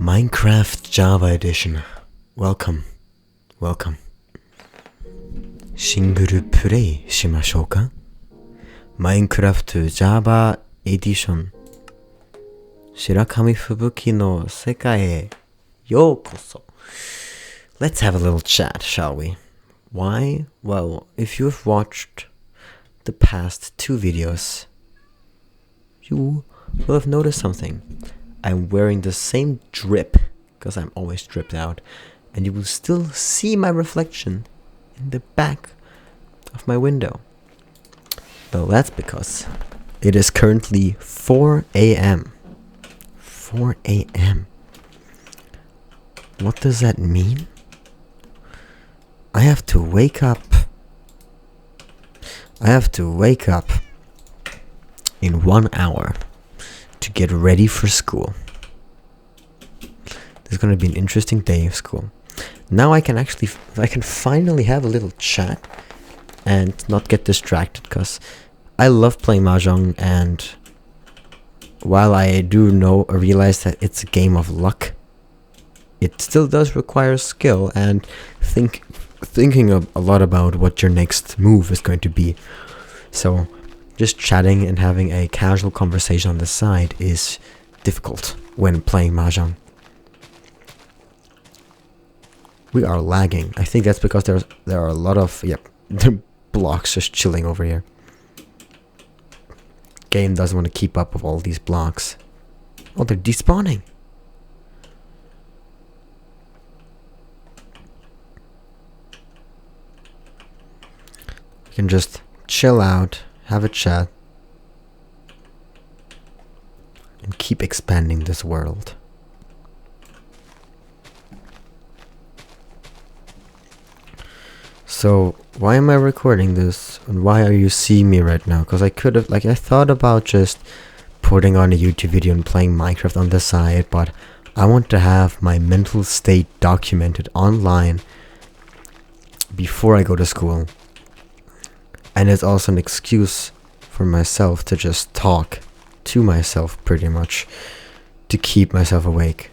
Minecraft Java Edition. Welcome. Welcome. シングルプレイしましょうか？ Minecraft Java Edition。白神吹雪の世界へようこそ。Let's have a little chat, shall we? Why? Well, if you've watched the past two videos, you will have noticed something. I'm wearing the same drip, because I'm always dripped out, and you will still see my reflection in the back of my window. Well, that's because it is currently 4 a.m. 4 a.m. What does that mean? I have to wake up. In 1 hour to get ready for school. This is going to be an interesting day of school. Now I can finally have a little chat and not get distracted, because I love playing Mahjong, and while I do realize that it's a game of luck, it still does require skill and thinking a lot about what your next move is going to be. So just chatting and having a casual conversation on the side is difficult when playing Mahjong. We are lagging. I think that's because there are a lot of blocks just chilling over here. Game doesn't want to keep up with all these blocks. Oh, they're despawning. We can just chill out, have a chat, and keep expanding this world. So, why am I recording this? And why are you seeing me right now? Because I could have, I thought about just putting on a YouTube video and playing Minecraft on the side, but I want to have my mental state documented online before I go to school. And it's also an excuse for myself to just talk to myself, pretty much, to keep myself awake.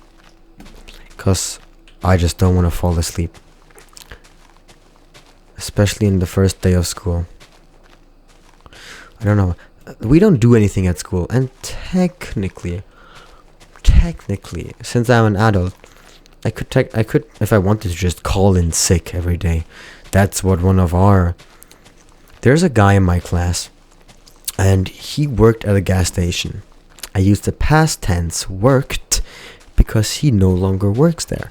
Because I just don't want to fall asleep. Especially in the first day of school. I don't know. We don't do anything at school. And technically, since I'm an adult, I could, if I wanted to, just call in sick every day. That's what there's a guy in my class, and he worked at a gas station. I used the past tense, worked, because he no longer works there.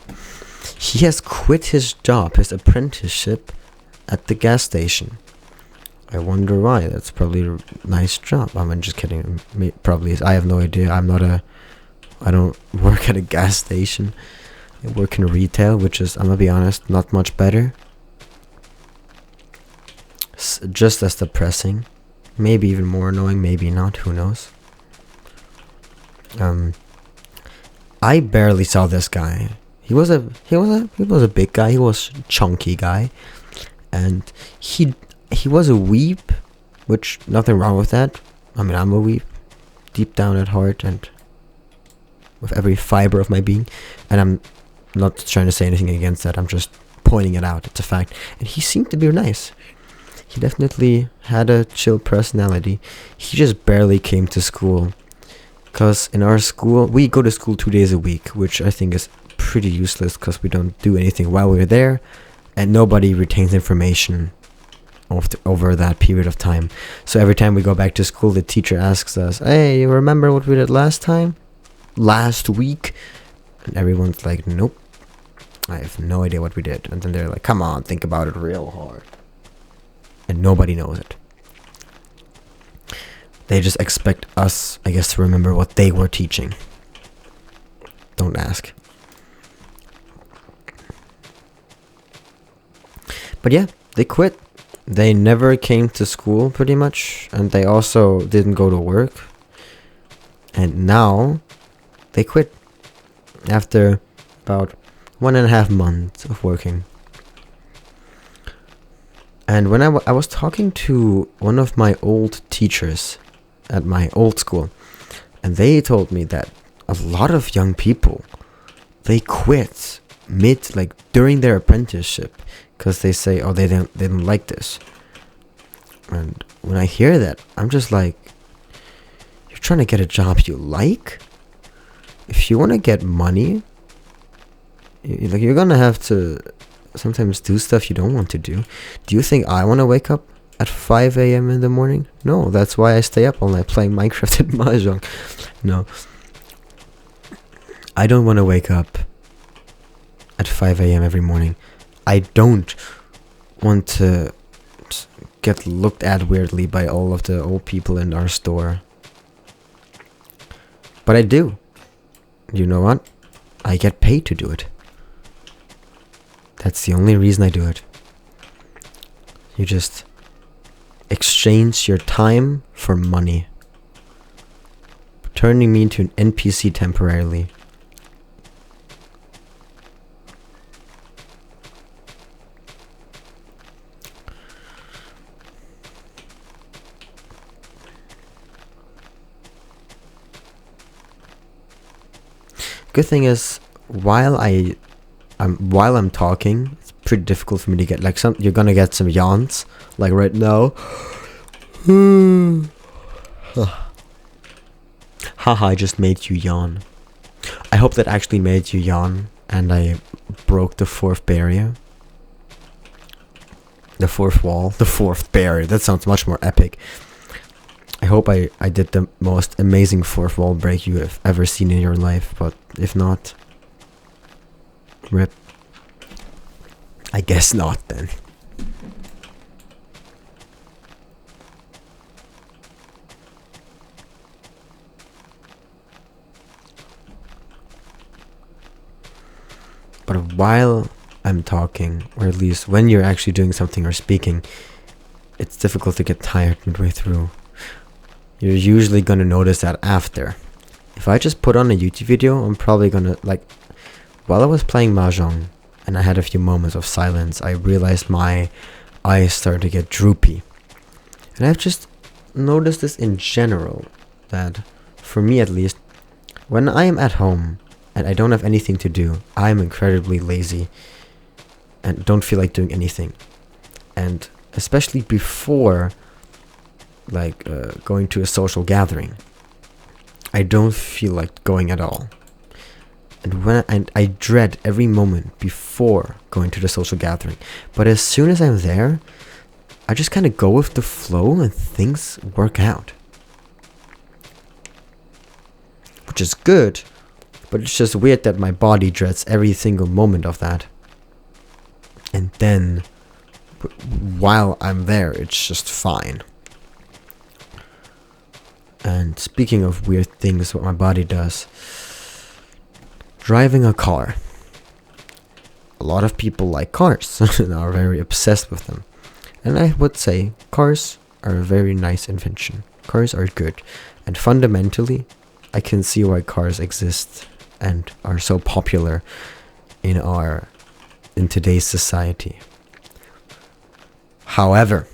He has quit his job, his apprenticeship, at the gas station. I wonder why. That's probably a nice job. I'm just kidding. Probably is. I have no idea. I don't work at a gas station. I work in retail, which is, I'm gonna be honest, not much better. Just as depressing. Maybe even more annoying, maybe not, who knows. I barely saw this guy. He was a big guy. He was a chunky guy. And he was a weeb, which nothing wrong with that. I mean, I'm a weeb, deep down at heart and with every fiber of my being. And I'm not trying to say anything against that. I'm just pointing it out. It's a fact. And he seemed to be nice. He definitely had a chill personality. He just barely came to school. Because in our school, we go to school 2 days a week, which I think is pretty useless because we don't do anything while we're there. And nobody retains information over that period of time. So every time we go back to school, the teacher asks us, "Hey, you remember what we did last time? Last week?" And everyone's like, "Nope. I have no idea what we did." And then they're like, "Come on, think about it real hard." And nobody knows it. They just expect us, I guess, to remember what they were teaching. Don't ask. But yeah, they quit. They never came to school, pretty much. And they also didn't go to work. And now, they quit. After about 1.5 months of working. And when I was talking to one of my old teachers at my old school, and they told me that a lot of young people they quit like during their apprenticeship because they say, oh, they didn't like this. And when I hear that, I'm just like, you're trying to get a job you like? If you want to get money, you're gonna have to sometimes do stuff you don't want to do. Do you think I want to wake up at 5 a.m. in the morning? No, that's why I stay up all night playing Minecraft and Mahjong. No. I don't want to wake up at 5 a.m. every morning. I don't want to get looked at weirdly by all of the old people in our store. But I do. You know what? I get paid to do it. That's the only reason I do it. You just exchange your time for money, turning me into an NPC temporarily. Good thing is, while I'm talking, it's pretty difficult for me to get like you're gonna get some yawns, like right now. Haha, I just made you yawn. I hope that actually made you yawn and I broke the fourth barrier. The fourth wall. The fourth barrier. That sounds much more epic. I hope I did the most amazing fourth wall break you have ever seen in your life, but if not, rip. I guess not then. But while I'm talking, or at least when you're actually doing something or speaking, it's difficult to get tired midway through. You're usually gonna notice that after. If I just put on a YouTube video, I'm probably gonna, like, while I was playing Mahjong and I had a few moments of silence, I realized my eyes started to get droopy. And I've just noticed this in general, that for me at least, when I am at home and I don't have anything to do, I'm incredibly lazy and don't feel like doing anything. And especially before going to a social gathering, I don't feel like going at all. And I dread every moment before going to the social gathering. But as soon as I'm there, I just kind of go with the flow and things work out. Which is good, but it's just weird that my body dreads every single moment of that. And then, while I'm there, it's just fine. And speaking of weird things, what my body does, driving a car. A lot of people like cars and are very obsessed with them. And I would say cars are a very nice invention. Cars are good. And fundamentally, I can see why cars exist and are so popular in today's society. However,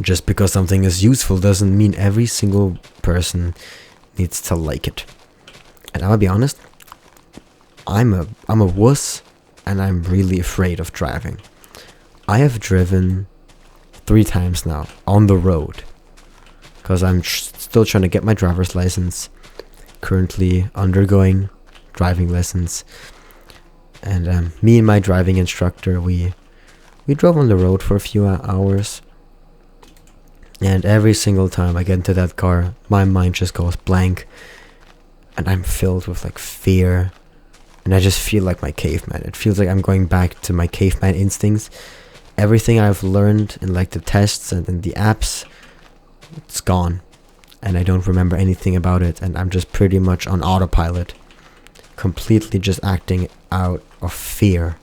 just because something is useful doesn't mean every single person needs to like it. And I'm gonna be honest, I'm a wuss and I'm really afraid of driving. I have driven 3 times now on the road because I'm still trying to get my driver's license, currently undergoing driving lessons. And me and my driving instructor, we drove on the road for a few hours. And every single time I get into that car, my mind just goes blank. And I'm filled with like fear. And I just feel like my caveman. It feels like I'm going back to my caveman instincts. Everything I've learned in like the tests and in the apps, it's gone. And I don't remember anything about it. And I'm just pretty much on autopilot. Completely just acting out of fear.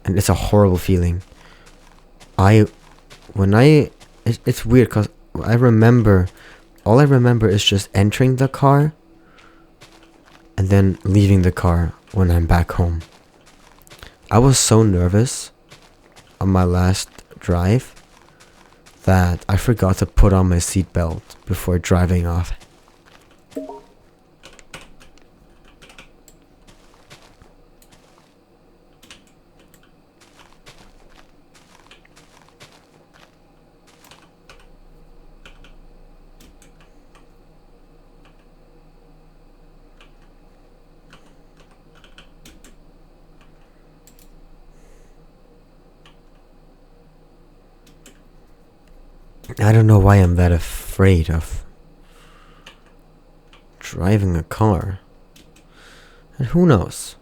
And it's a horrible feeling. It's weird because all I remember is just entering the car and then leaving the car when I'm back home. I was so nervous on my last drive that I forgot to put on my seatbelt before driving off. I don't know why I'm that afraid of driving a car. And who knows?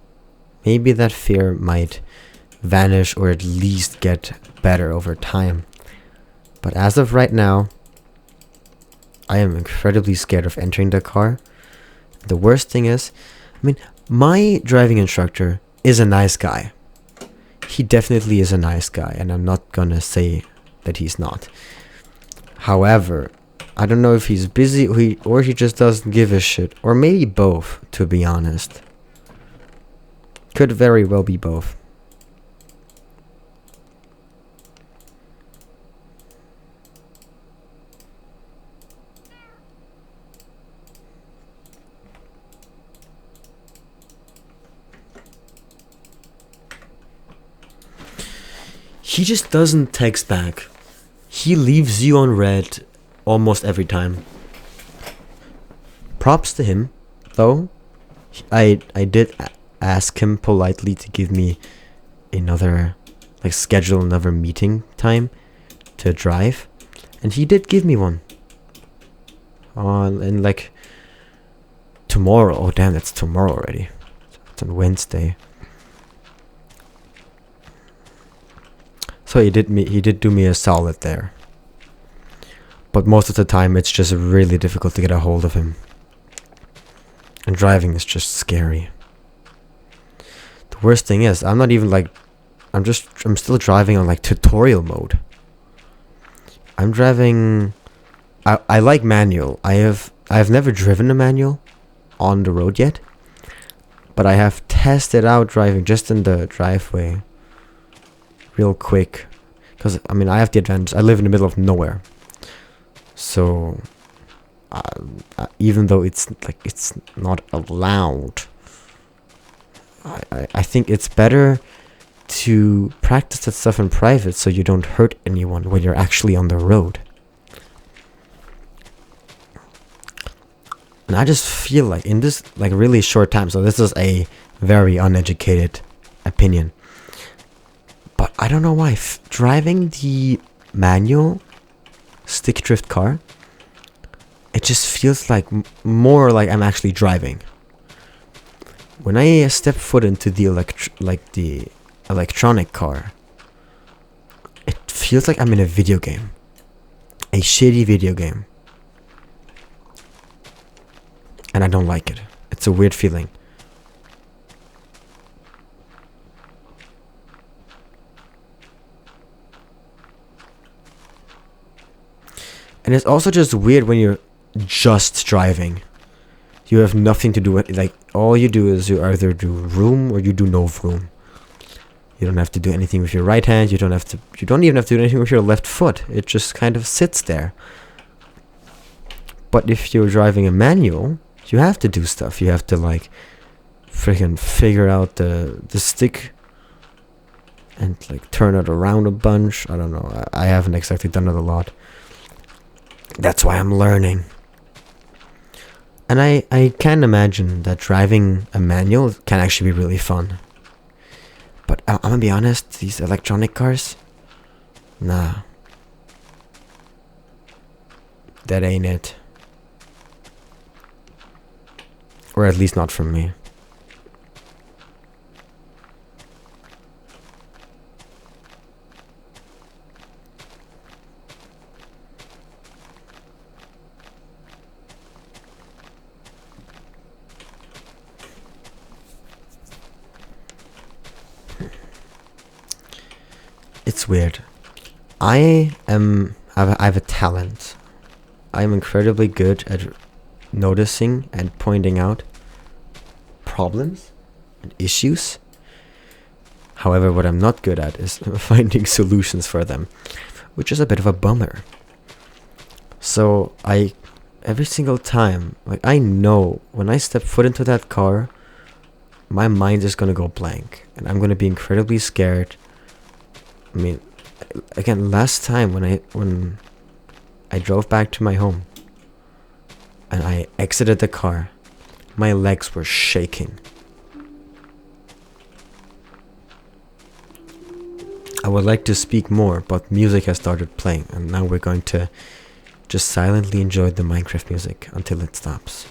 Maybe that fear might vanish or at least get better over time. But as of right now, I am incredibly scared of entering the car. The worst thing is, my driving instructor is a nice guy. He definitely is a nice guy, and I'm not gonna say that he's not. However, I don't know if he's busy or he just doesn't give a shit. Or maybe both, to be honest. Could very well be both. He just doesn't text back. He leaves you on red almost every time. Props to him, though. I did ask him politely to give me another, schedule another meeting time to drive, and he did give me one. And tomorrow. Oh damn, that's tomorrow already. It's on Wednesday. So he did do me a solid there. But most of the time it's just really difficult to get a hold of him. And driving is just scary. The worst thing is I'm not even I'm still driving on tutorial mode. I'm driving I like manual. I've never driven a manual on the road yet. But I have tested out driving just in the driveway real quick, because I have the advantage. I live in the middle of nowhere, so even though it's not allowed, I think it's better to practice that stuff in private so you don't hurt anyone when you're actually on the road. And I just feel like in this really short time, so this is a very uneducated opinion, but I don't know why driving the manual stick drift car, it just feels more like I'm actually driving. When I step foot into the the electronic car, it feels like I'm in a video game, a shitty video game, and I don't like it. It's a weird feeling. And it's also just weird when you're just driving. You have nothing to do with all you do is you either do vroom or you do no vroom. You don't have to do anything with your right hand. You don't even have to do anything with your left foot. It just kind of sits there. But if you're driving a manual, you have to do stuff. You have to freaking figure out the stick and turn it around a bunch. I don't know. I haven't exactly done it a lot. That's why I'm learning. And I can imagine that driving a manual can actually be really fun. But I'm gonna be honest, these electronic cars, nah. That ain't it. Or at least not for me. It's weird. I have a talent. I'm incredibly good at noticing and pointing out problems and issues. However, what I'm not good at is finding solutions for them, which is a bit of a bummer. So every single time, I know when I step foot into that car, my mind is gonna go blank, and I'm gonna be incredibly scared. Again, last time when I drove back to my home and I exited the car, my legs were shaking. I would like to speak more, but music has started playing, and now we're going to just silently enjoy the Minecraft music until it stops.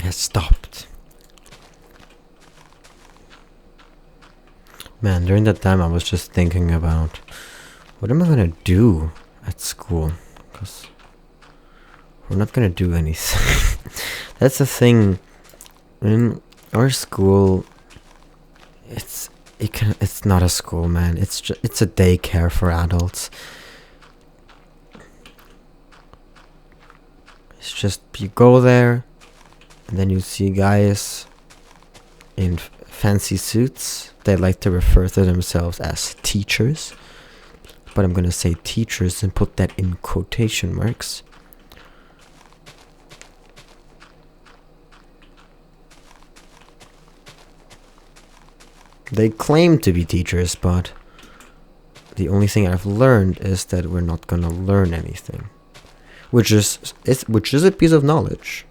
Has stopped. Man, during that time I was just thinking about what am I gonna do at school? Because we're not gonna do anything. That's the thing. In our school, it's not a school, man. It's a daycare for adults. It's just you go there, and then you see guys in fancy suits. They like to refer to themselves as teachers, but I'm gonna say teachers and put that in quotation marks. They claim to be teachers, but the only thing I've learned is that we're not gonna learn anything, which is a piece of knowledge.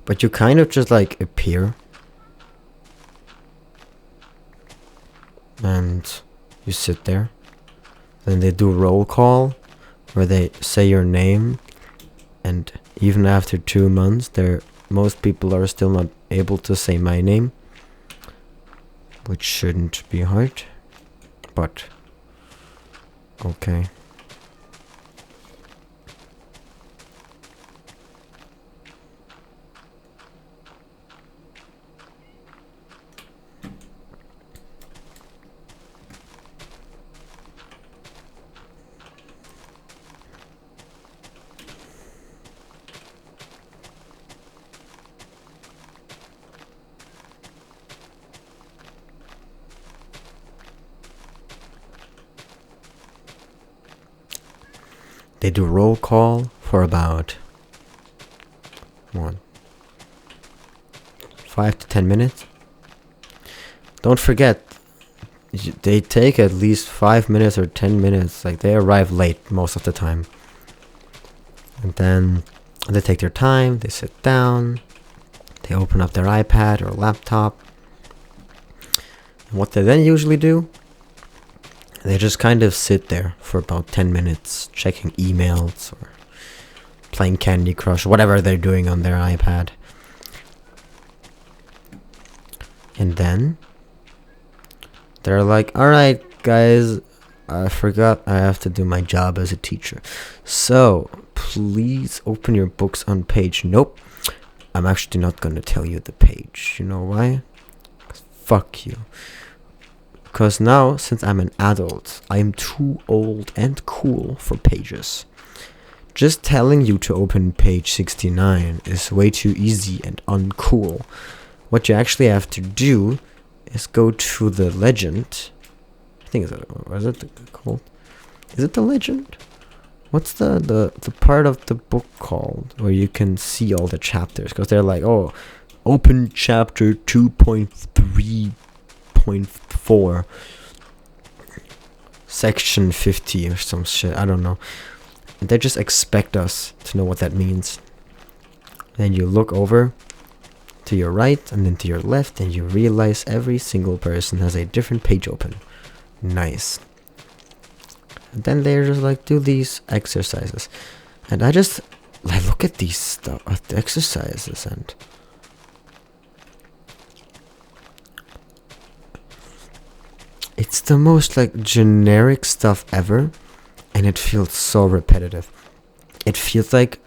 But you kind of just like appear and you sit there. Then they do roll call where they say your name, and even after 2 months most people are still not able to say my name, which shouldn't be hard, but okay. They do roll call for about 5 to 10 minutes. Don't forget, they take at least 5 minutes or 10 minutes. Like, they arrive late most of the time. And then they take their time, they sit down, they open up their iPad or laptop. And what they then usually do, they just kind of sit there for about 10 minutes, checking emails or playing Candy Crush, whatever they're doing on their iPad. And then they're like, alright guys, I forgot I have to do my job as a teacher. So, please open your books on page. Nope, I'm actually not going to tell you the page. You know why? 'Cause fuck you. Because now, since I'm an adult, I'm too old and cool for pages. Just telling you to open page 69 is way too easy and uncool. What you actually have to do is go to the legend. I think is it called? Is it the legend? What's the part of the book called where you can see all the chapters? Because they're like, oh, open chapter 2.3.4 section 50 or some shit. I don't know. They just expect us to know what that means. Then you look over to your right and then to your left, and you realize every single person has a different page open. Nice. And then they're just like, do these exercises, and I just like look at these stuff, the exercises, and it's the most like generic stuff ever, and it feels so repetitive. It feels like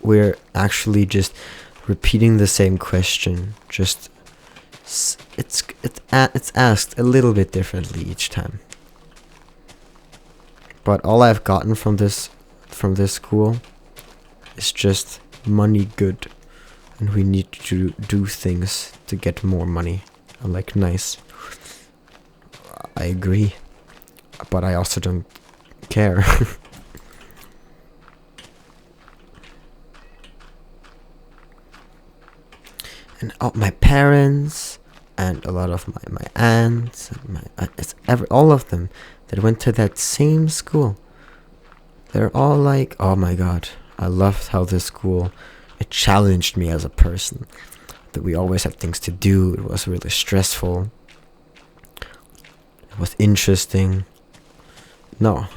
we're actually just repeating the same question, just it's asked a little bit differently each time. But all I've gotten from this school is just money good, and we need to do things to get more money. I'm like, nice. I agree, but I also don't care. And my parents and a lot of my aunts and all of them that went to that same school, they're all like, oh my god, I loved how this school, it challenged me as a person, that we always had things to do. It was really stressful, it was interesting. No,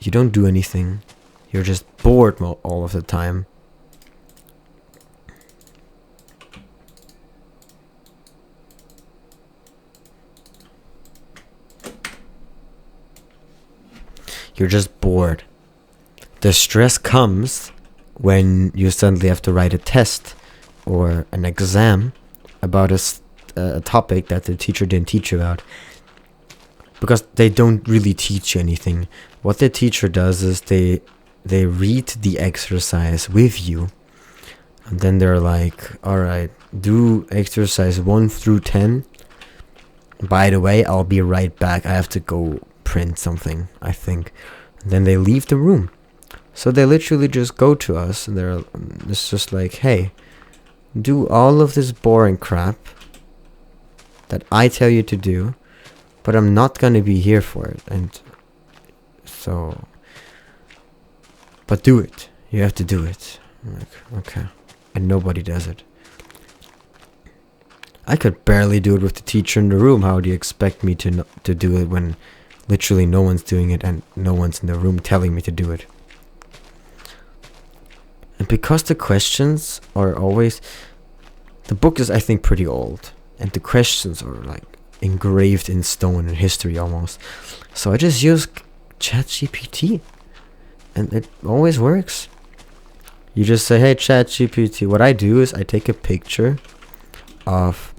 you don't do anything, you're just bored all of the time. You're just bored. The stress comes when you suddenly have to write a test or an exam about a topic that the teacher didn't teach you about, because they don't really teach you anything. What the teacher does is they read the exercise with you, and then they're like, all right, do exercise 1 through 10. By the way, I'll be right back. I have to go print something, I think. And then they leave the room. So they literally just go to us, and it's just like, hey, do all of this boring crap that I tell you to do, but I'm not gonna be here for it. And so, but do it. You have to do it. I'm like, okay. And nobody does it. I could barely do it with the teacher in the room. How do you expect me to do it when literally no one's doing it and no one's in the room telling me to do it? And because the questions are always... The book is, I think, pretty old. And the questions are like engraved in stone in history almost. So I just use ChatGPT. And it always works. You just say, hey, ChatGPT. What I do is I take a picture of...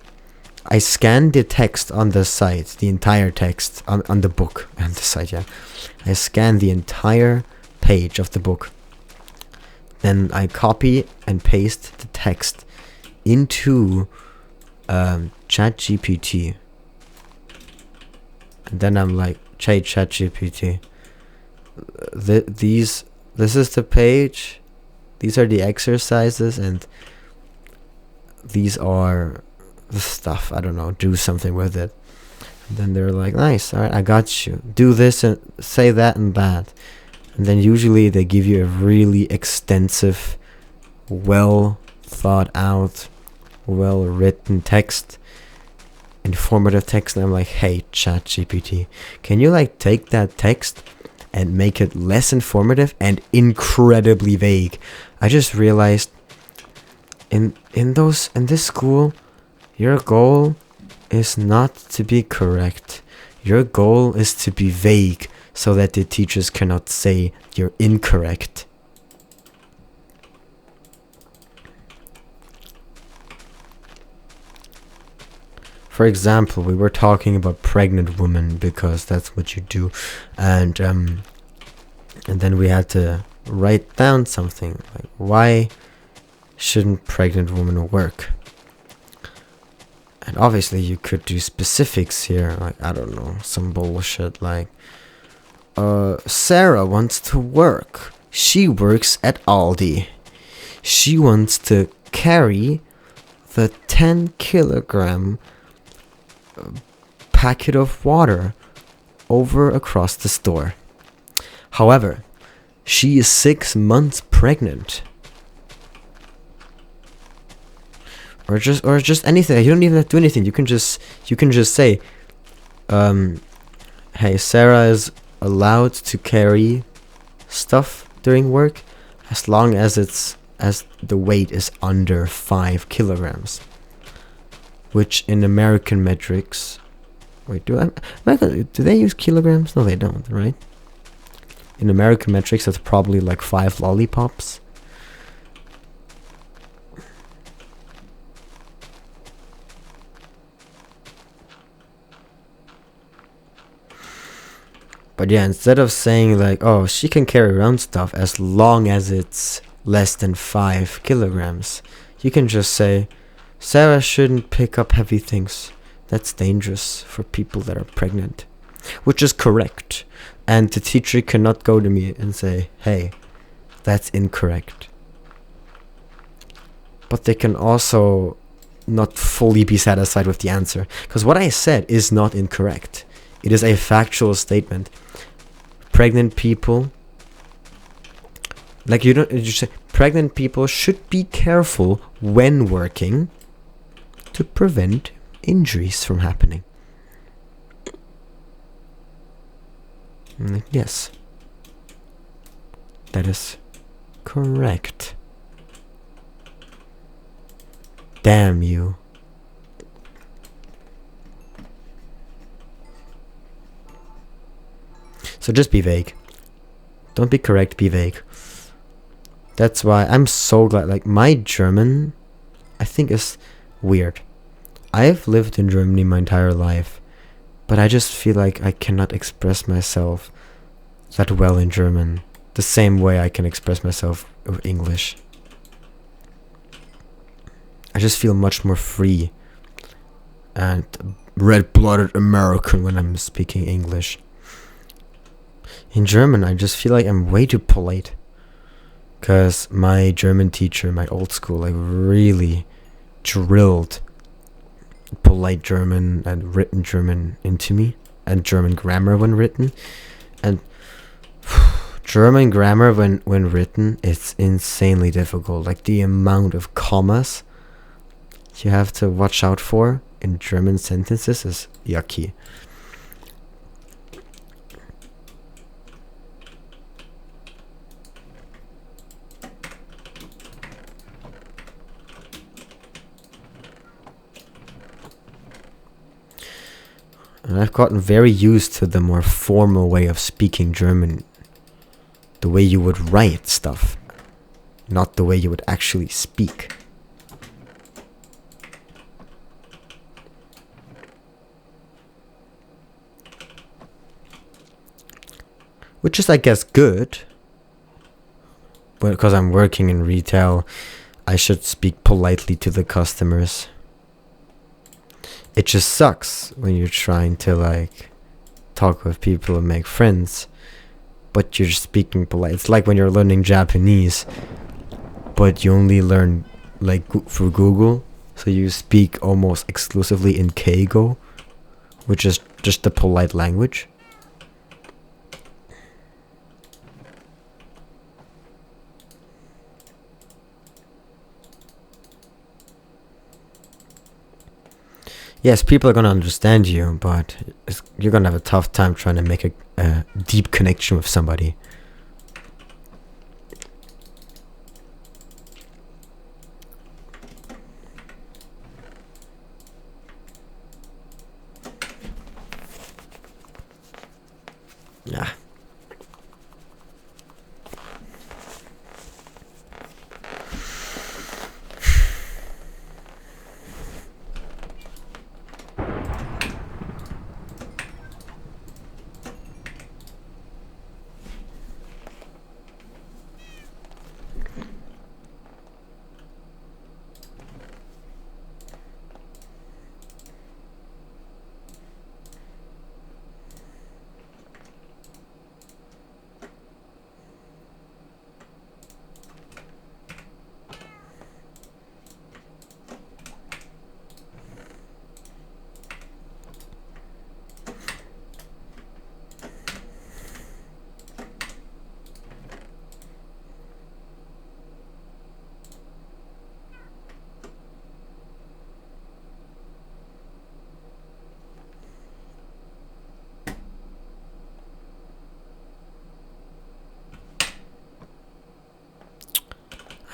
I scan the text on the site, the entire text on the book, on the site, yeah. I scan the entire page of the book. Then I copy and paste the text into ChatGPT. And then I'm like, hey, ChatGPT, this is the page, these are the exercises, and these are the stuff, I don't know, do something with it. And then they're like, nice, alright, I got you. Do this and say that and that. And then usually they give you a really extensive, well thought out, well written text, informative text. And I'm like, hey, ChatGPT, can you like take that text and make it less informative and incredibly vague? I just realized in this school, your goal is not to be correct. Your goal is to be vague so that the teachers cannot say you're incorrect. For example, we were talking about pregnant women because that's what you do, and then we had to write down something like, why shouldn't pregnant women work? And obviously you could do specifics here, like, I don't know, some bullshit like, Sarah wants to work. She works at Aldi. She wants to carry the 10 kilogram packet of water over across the store. However, she is 6 months pregnant. Or just anything. You don't even have to do anything. You can just say, hey, Sarah is allowed to carry stuff during work as long as the weight is under 5 kilograms. Which in American metrics, wait, do they use kilograms? No, they don't, right? In American metrics, that's probably like 5 lollipops. But yeah, instead of saying like, oh, she can carry around stuff as long as it's less than 5 kilograms, you can just say, Sarah shouldn't pick up heavy things. That's dangerous for people that are pregnant. Which is correct. And the teacher cannot go to me and say, hey, that's incorrect. But they can also not fully be satisfied with the answer. Because what I said is not incorrect. It is a factual statement. Pregnant people, like you say, pregnant people should be careful when working to prevent injuries from happening. Yes, that is correct. Damn you. So just be vague. Don't be correct, be vague. That's why I'm so glad, like, my German, I think, is weird. I've lived in Germany my entire life, but I just feel like I cannot express myself that well in German, the same way I can express myself with English. I just feel much more free and red-blooded American when I'm speaking English. In German, I just feel like I'm way too polite. Because my German teacher, my old school, like really drilled polite German and written German into me. And German grammar when written. And German grammar when written, it's insanely difficult. Like the amount of commas you have to watch out for in German sentences is yucky. And I've gotten very used to the more formal way of speaking German. The way you would write stuff, not the way you would actually speak. Which is, I guess, good. But because I'm working in retail, I should speak politely to the customers. It just sucks when you're trying to like talk with people and make friends, but you're speaking polite. It's like when you're learning Japanese, but you only learn like through Google, so you speak almost exclusively in Keigo, which is just the polite language. Yes, people are gonna understand you, but you're gonna have a tough time trying to make a deep connection with somebody. Yeah.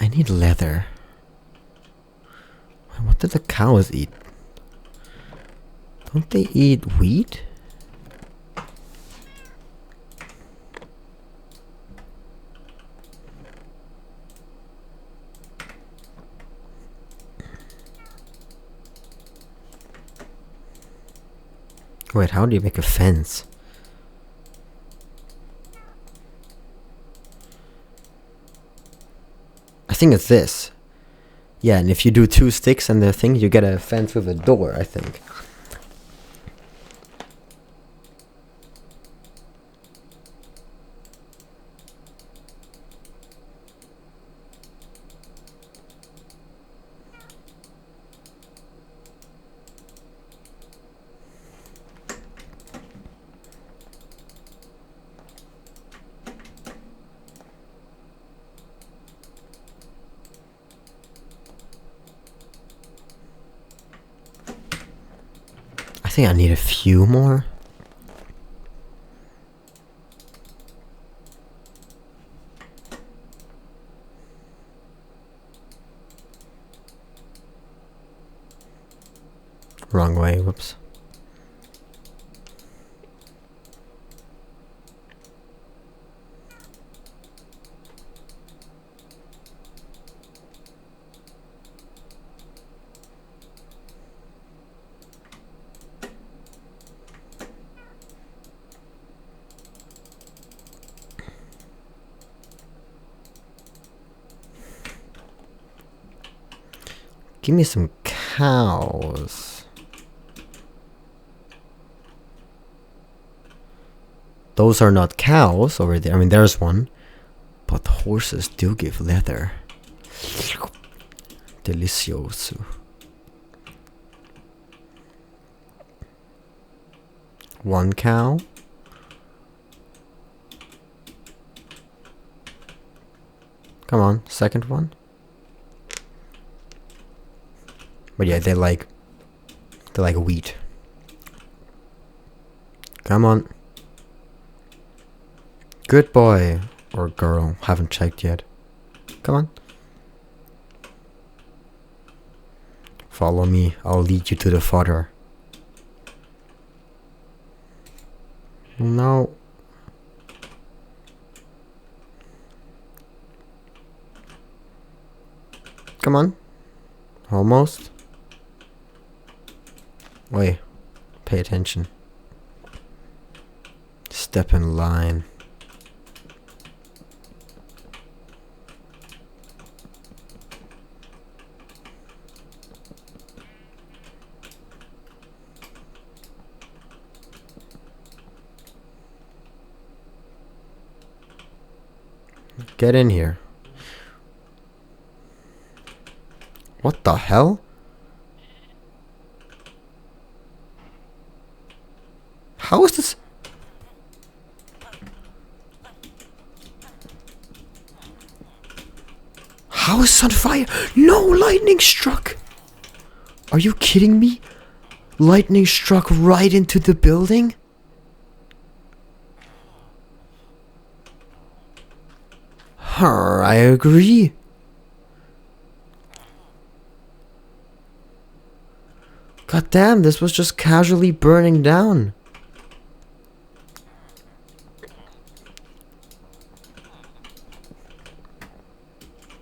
I need leather. What do the cows eat? Don't they eat wheat? Wait, how do you make a fence? I think it's this. Yeah, and if you do 2 sticks and the thing, you get a fence with a door, I think. I think I need a few more. Wrong way, whoops. Give me some cows. Those are not cows over there. I mean, there's one. But horses do give leather. Delicioso. One cow. Come on, second one. But yeah, they like wheat. Come on. Good boy. Or girl. Haven't checked yet. Come on. Follow me. I'll lead you to the fodder. No. Come on. Almost. Wait. Pay attention. Step in line. Get in here. What the hell? How is this? How is this on fire? No, lightning struck. Are you kidding me? Lightning struck right into the building? I agree. God damn, this was just casually burning down.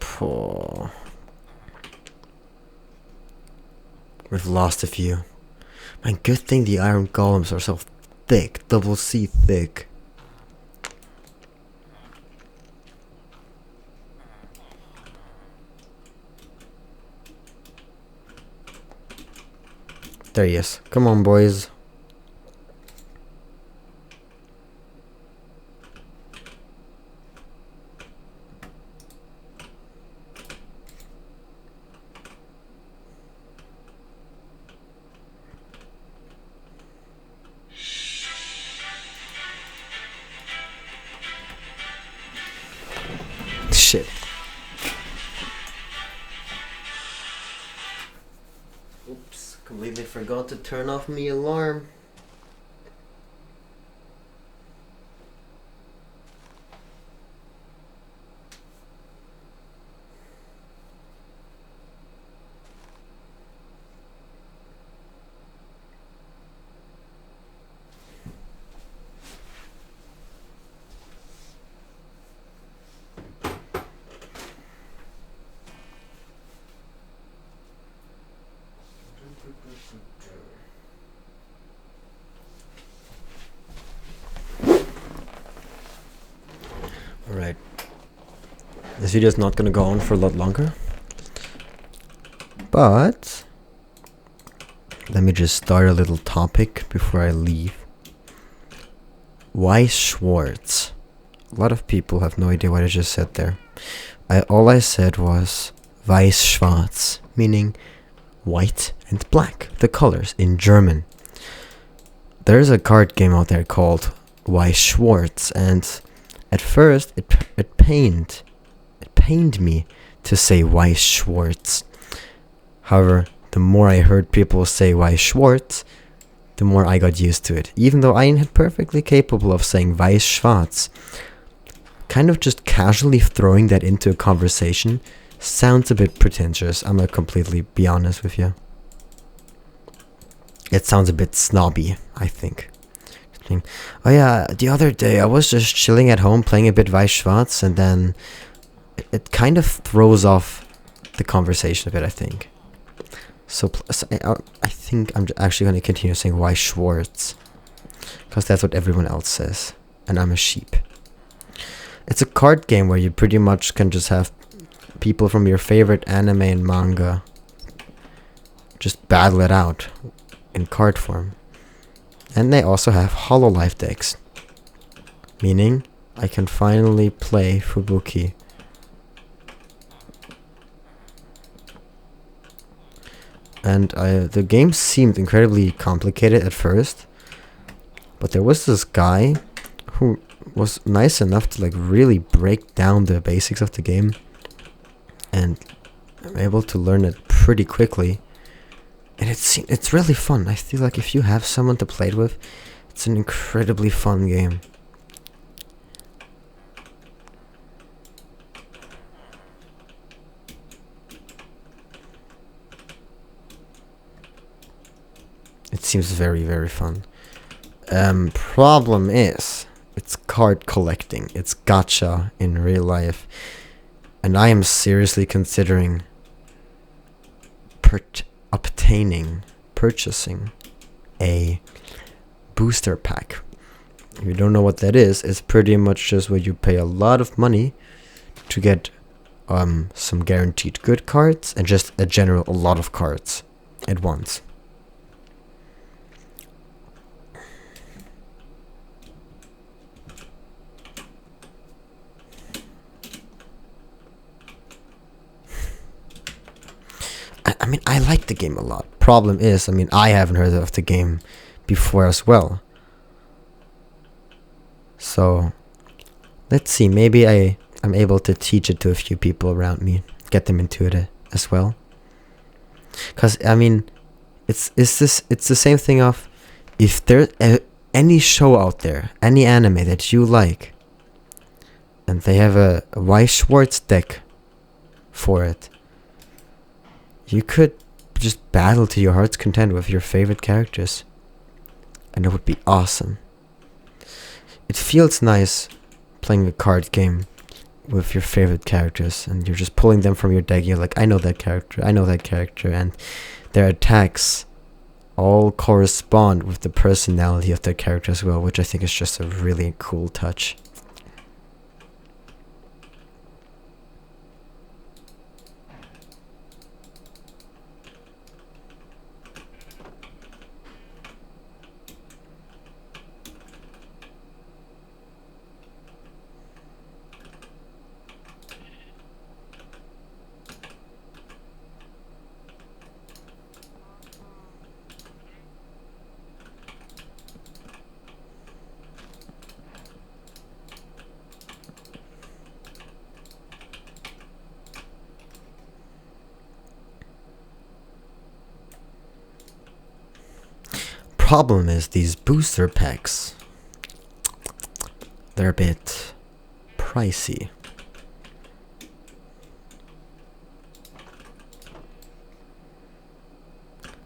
Poor. We've lost a few. Man, good thing the iron golems are so thick, double C thick. There he is. Come on, boys. Shit. Oops, completely forgot to turn off my alarm. Alright. This video is not gonna go on for a lot longer. But let me just start a little topic before I leave. Why Schwartz? A lot of people have no idea what I just said there. All I said was Weiß-Schwarz, meaning white and black, the colors in German. There's a card game out there called Weiß-Schwarz, and at first it pained me to say Weiß-Schwarz. However, the more I heard people say Weiß-Schwarz, the more I got used to it. Even though I am perfectly capable of saying Weiß-Schwarz, kind of just casually throwing that into a conversation sounds a bit pretentious. I'm gonna completely be honest with you. It sounds a bit snobby, I think. Oh yeah, the other day I was just chilling at home playing a bit Weiß-Schwarz, and then it kind of throws off the conversation a bit, I think. So I think I'm actually going to continue saying Weiß-Schwarz, because that's what everyone else says, and I'm a sheep. It's a card game where you pretty much can just have people from your favorite anime and manga just battle it out in card form. And they also have Hololive decks, meaning I can finally play Fubuki. And the game seemed incredibly complicated at first, but there was this guy who was nice enough to like really break down the basics of the game, and I'm able to learn it pretty quickly. And it's really fun. I feel like if you have someone to play it with, it's an incredibly fun game. It seems very, very fun. Problem is, it's card collecting. It's gacha in real life. And I am seriously considering purchasing a booster pack. If you don't know what that is, it's pretty much just where you pay a lot of money to get some guaranteed good cards and just a lot of cards at once. I mean, I like the game a lot. Problem is, I mean, I haven't heard of the game before as well. So, let's see. Maybe I'm able to teach it to a few people around me, get them into it as well. Cause I mean, it's the same thing of if there's any show out there, any anime that you like, and they have a Weiss Schwarz deck for it, you could just battle to your heart's content with your favorite characters, and it would be awesome. It feels nice playing a card game with your favorite characters, and you're just pulling them from your deck. You're like, I know that character, and their attacks all correspond with the personality of their character as well, which I think is just a really cool touch. Problem is these booster packs, they're a bit pricey.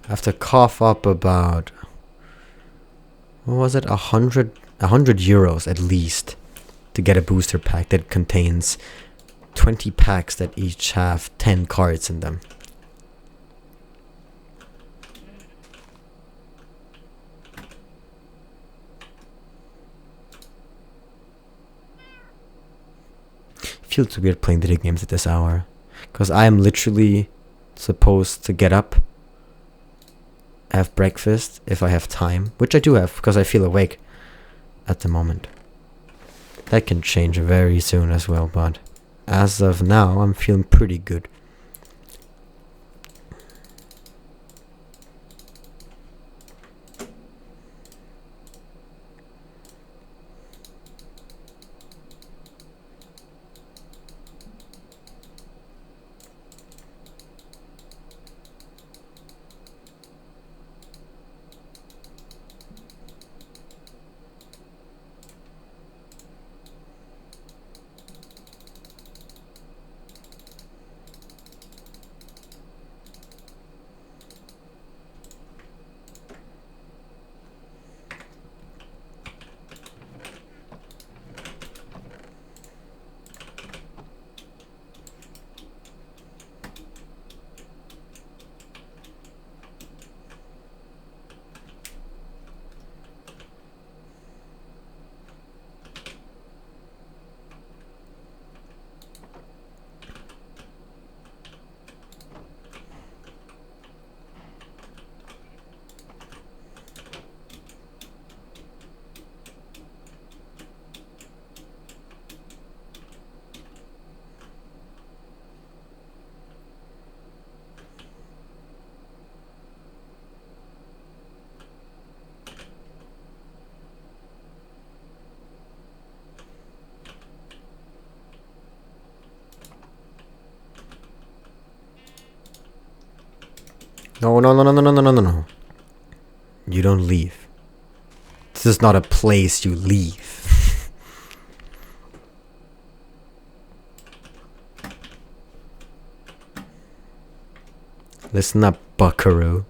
I have to cough up about, what was it, 100 euros at least to get a booster pack that contains 20 packs that each have 10 cards in them. Feels weird playing video games at this hour, because I am literally supposed to get up, have breakfast if I have time, which I do have because I feel awake at the moment. That can change very soon as well, but as of now I'm feeling pretty good. No, no, no, no, no, no, no, no, no. You don't leave. This is not a place you leave. Listen up, buckaroo.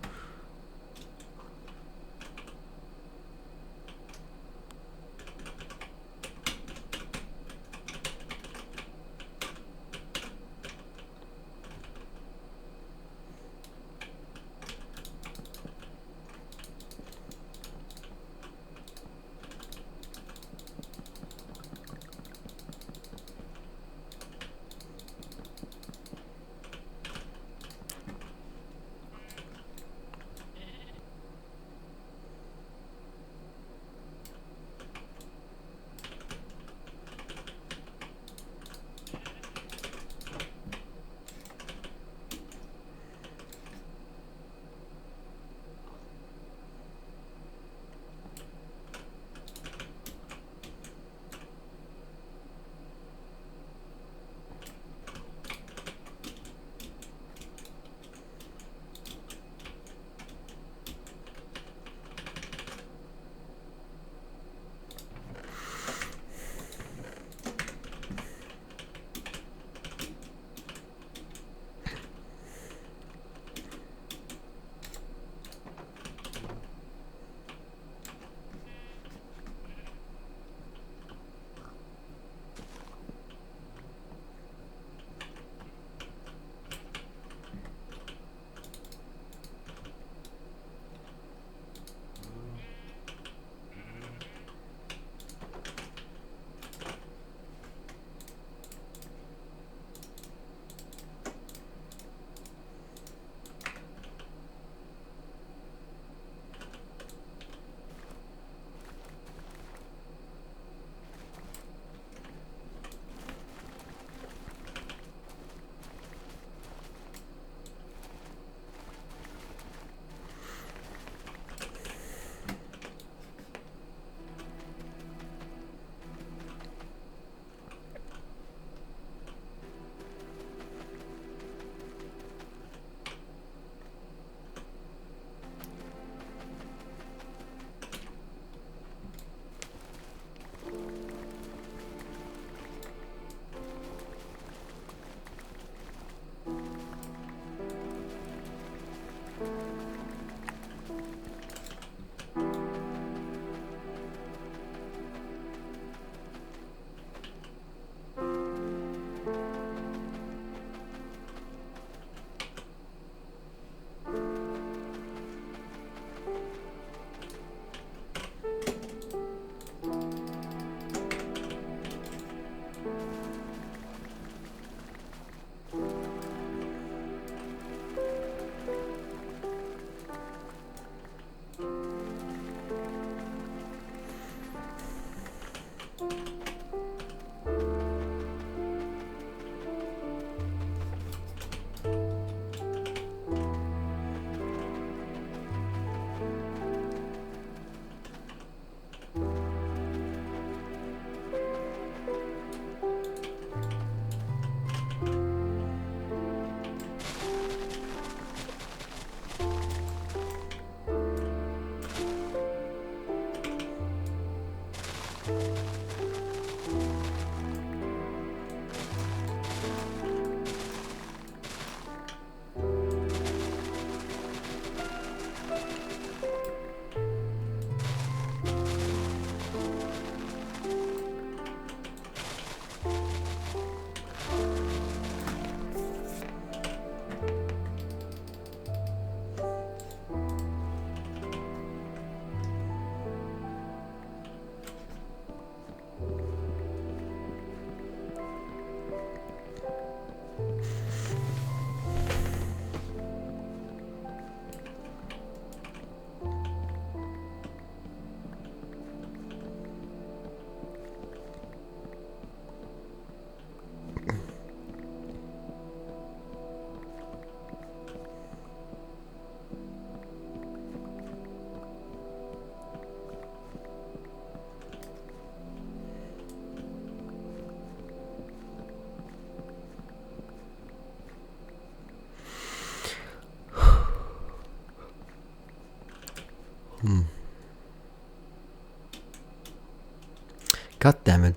God damn it.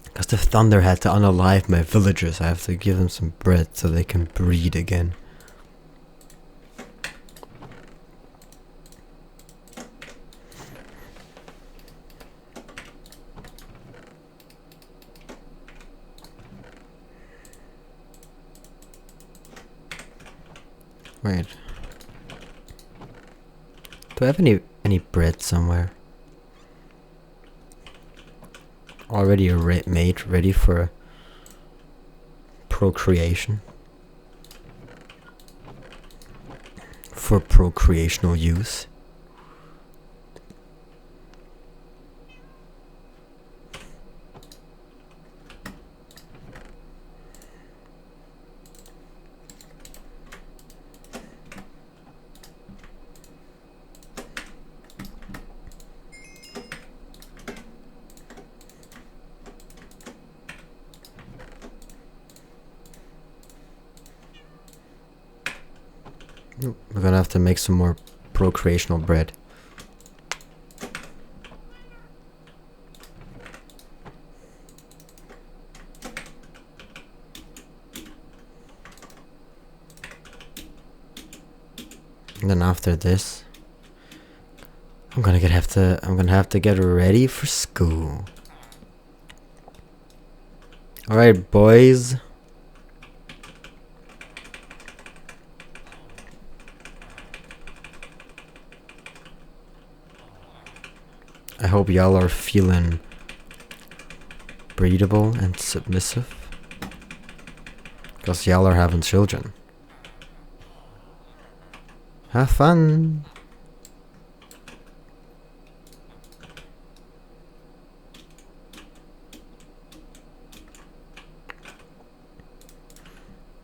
Because the thunder had to unalive my villagers. I have to give them some bread so they can breed again. Wait. Do I have any bread somewhere? Already made, ready for procreation. For procreational use. We're gonna have to make some more procreational bread. And then after this, I'm gonna have to get ready for school. All right, boys. I hope y'all are feeling breedable and submissive. Because y'all are having children. Have fun!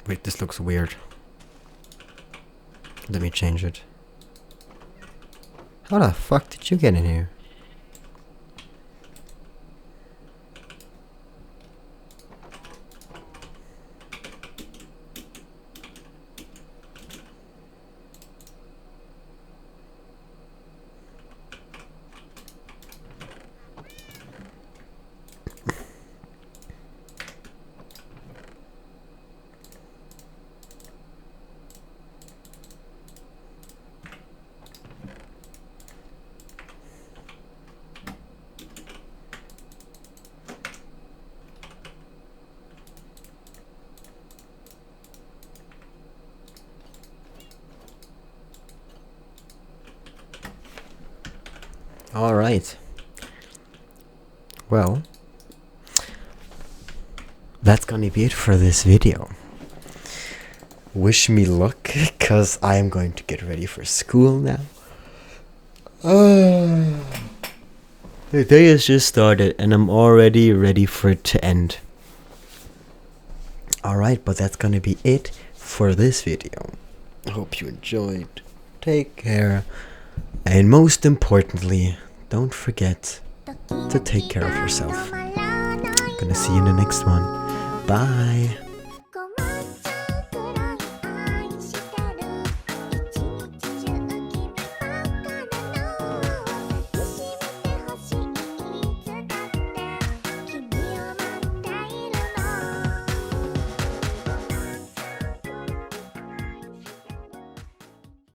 Wait, this looks weird. Let me change it. How the fuck did you get in here? Alright. Well, that's gonna be it for this video. Wish me luck, cause I am going to get ready for school now. The day has just started and I'm already ready for it to end. Alright, but that's gonna be it for this video. I hope you enjoyed. Take care. And most importantly, don't forget to take care of yourself. Gonna see you in the next one. Bye.